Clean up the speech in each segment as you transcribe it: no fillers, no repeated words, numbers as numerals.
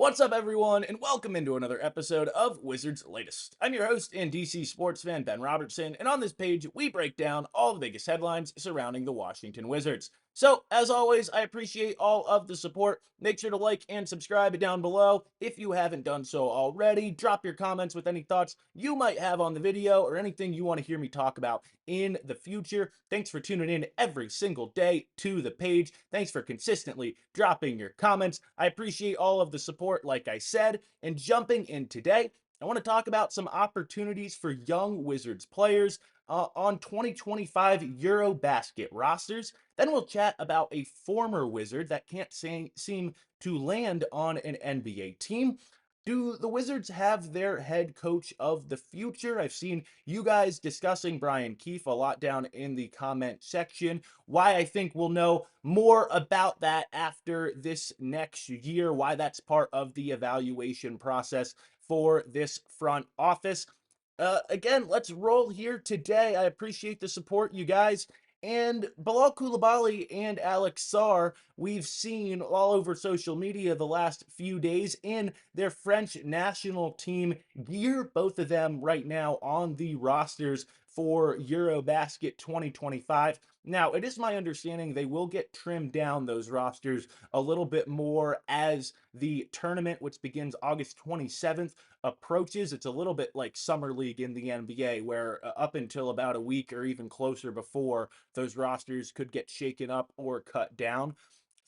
What's up, everyone, and welcome into another episode of Wizards Latest. I'm your host and DC sports fan, Ben Robertson, and on this page, we break down all the biggest headlines surrounding the Washington Wizards. So, as always, I appreciate all of the support. Make sure to like and subscribe down below if you haven't done so already. Drop your comments with any thoughts you might have on the video or anything you want to hear me talk about in the future. Thanks for tuning in every single day to the page. Thanks for consistently dropping your comments. I appreciate all of the support, like I said. And jumping in today, I want to talk about some opportunities for young Wizards players on 2025 EuroBasket rosters. Then we'll chat about a former Wizard that can't seem to land on an NBA team. Do the Wizards have their head coach of the future? I've seen you guys discussing Bryant Keefe a lot down in the comment section. Why I think we'll know more about that after this next year, why that's part of the evaluation process for this front office. Again, let's roll here today. I appreciate the support, you guys. And Bilal Coulibaly and Alex Sarr, we've seen all over social media the last few days in their French national team gear. Both of them right now on the rosters for EuroBasket 2025. Now, it is my understanding they will get trimmed down those rosters a little bit more as the tournament, which begins August 27th, approaches. It's a little bit like Summer League in the NBA, where up until about a week or even closer before, those rosters could get shaken up or cut down.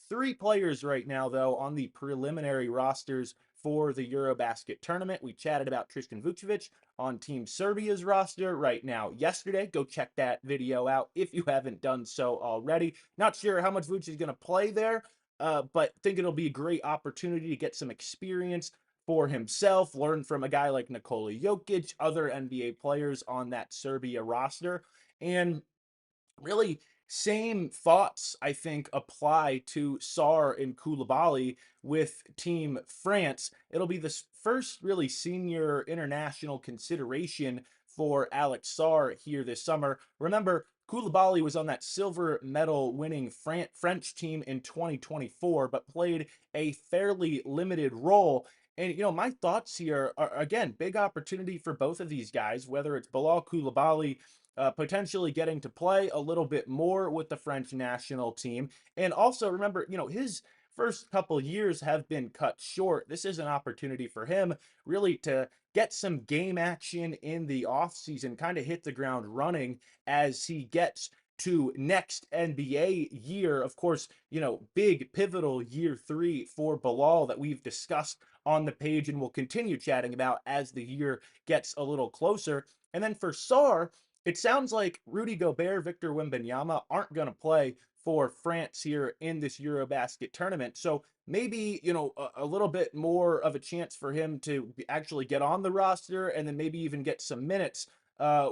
Three players right now, though, on the preliminary rosters for the EuroBasket tournament. We chatted about Tristan Vucevic on Team Serbia's roster right now yesterday. Go check that video out if you haven't done so already. Not sure how much Vucevic is going to play there, but think it'll be a great opportunity to get some experience for himself, learn from a guy like Nikola Jokic, other NBA players on that Serbia roster, and really same thoughts I think apply to Sarr and Koulibaly with Team France. It'll be the first really senior international consideration for Alex Sarr here this summer. Remember, Koulibaly was on that silver medal winning French team in 2024, but played a fairly limited role. And, my thoughts here are, again, big opportunity for both of these guys, whether it's Bilal Koulibaly potentially getting to play a little bit more with the French national team. And also remember, his first couple years have been cut short. This is an opportunity for him really to get some game action in the offseason, kind of hit the ground running as he gets to next NBA year. Of course, big pivotal year 3 for Bilal that we've discussed on the page and we'll continue chatting about as the year gets a little closer. And then for Sarr, it sounds like Rudy Gobert, Victor Wembanyama aren't going to play for France here in this EuroBasket tournament. So maybe, a little bit more of a chance for him to actually get on the roster and then maybe even get some minutes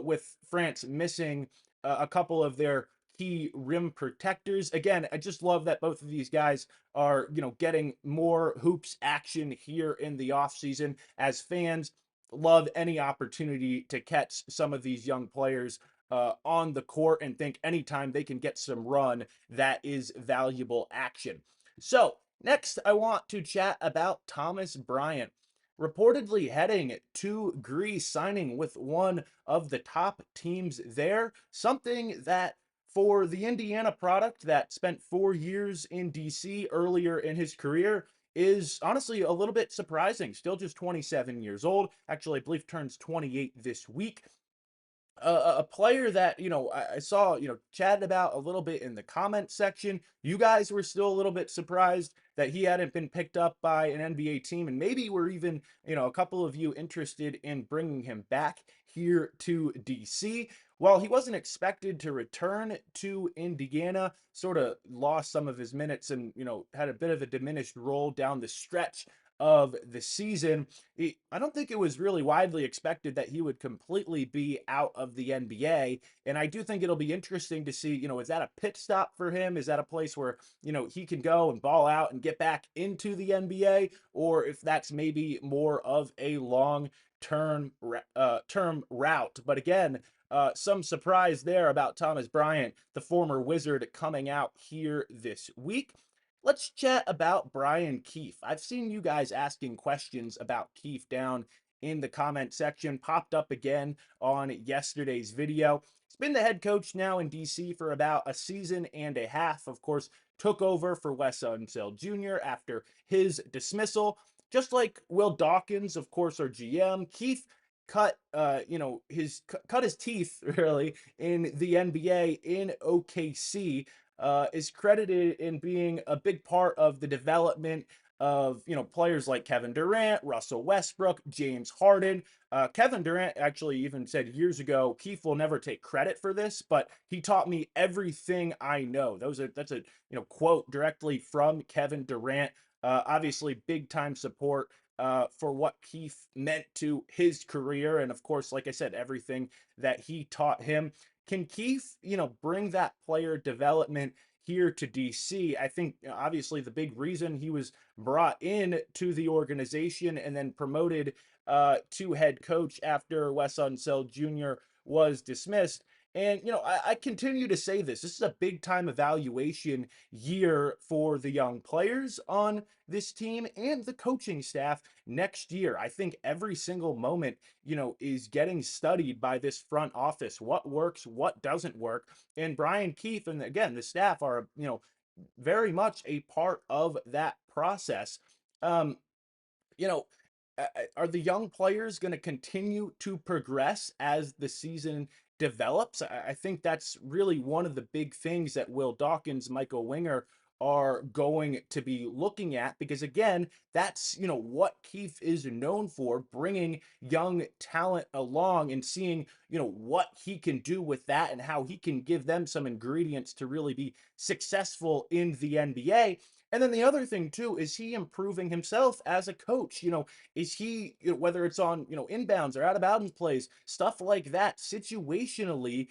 with France missing a couple of their key rim protectors. Again, I just love that both of these guys are, getting more hoops action here in the offseason as fans love any opportunity to catch some of these young players on the court and think anytime they can get some run, that is valuable action. So, next, I want to chat about Thomas Bryant. Reportedly heading to Greece, signing with one of the top teams there. Something that for the Indiana product that spent 4 years in DC earlier in his career is honestly a little bit surprising. Still just 27 years old. Actually, I believe turns 28 this week. A player that I saw chatted about a little bit in the comment section. You guys were still a little bit surprised that he hadn't been picked up by an NBA team, and maybe were even a couple of you interested in bringing him back here to DC. While he wasn't expected to return to Indiana, sort of lost some of his minutes and had a bit of a diminished role down the stretch of the season. I don't think it was really widely expected that he would completely be out of the NBA. And I do think it'll be interesting to see, is that a pit stop for him? Is that a place where, he can go and ball out and get back into the NBA? Or if that's maybe more of a long term route. But again, some surprise there about Thomas Bryant, the former Wizard, coming out here this week. let's chat about Brian Keefe. I've seen you guys asking questions about Keefe down in the comment section, popped up again on yesterday's video. He's been the head coach now in DC for about a season and a half. Of course, took over for Wes Unseld Jr. after his dismissal. Just like Will Dawkins, of course, our GM, Keefe cut his teeth really in the NBA in OKC. Is credited in being a big part of the development of players like Kevin Durant, Russell Westbrook, James Harden. Kevin Durant actually even said years ago, Keefe will never take credit for this, but he taught me everything I know. That's a quote directly from Kevin Durant. Obviously, big time support for what Keefe meant to his career, and of course, like I said, everything that he taught him. Can Keefe, bring that player development here to DC? I think obviously the big reason he was brought in to the organization and then promoted to head coach after Wes Unseld Jr. was dismissed. And I continue to say this. This is a big time evaluation year for the young players on this team and the coaching staff next year. I think every single moment is getting studied by this front office. What works, what doesn't work. And Brian Keefe and again, the staff are, very much a part of that process. Um, you know, are the young players going to continue to progress as the season develops? I think that's really one of the big things that Will Dawkins, Michael Winger are going to be looking at because again, that's what Keefe is known for, bringing young talent along and seeing what he can do with that and how he can give them some ingredients to really be successful in the NBA. And then the other thing too is he improving himself as a coach. Is he, whether it's on, inbounds or out of bounds plays, stuff like that, situationally,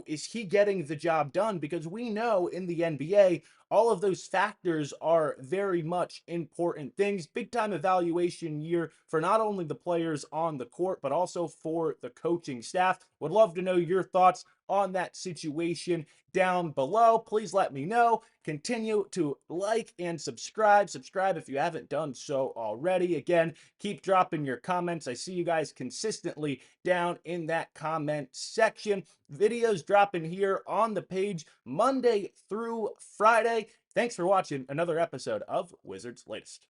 is he getting the job done? Because we know in the NBA, all of those factors are very much important things. Big time evaluation year for not only the players on the court, but also for the coaching staff. Would love to know your thoughts on that situation down below. Please let me know. Continue to like and subscribe. Subscribe if you haven't done so already. Again, keep dropping your comments. I see you guys consistently down in that comment section. Videos dropping here on the page Monday through Friday. Thanks for watching another episode of Wizards Latest.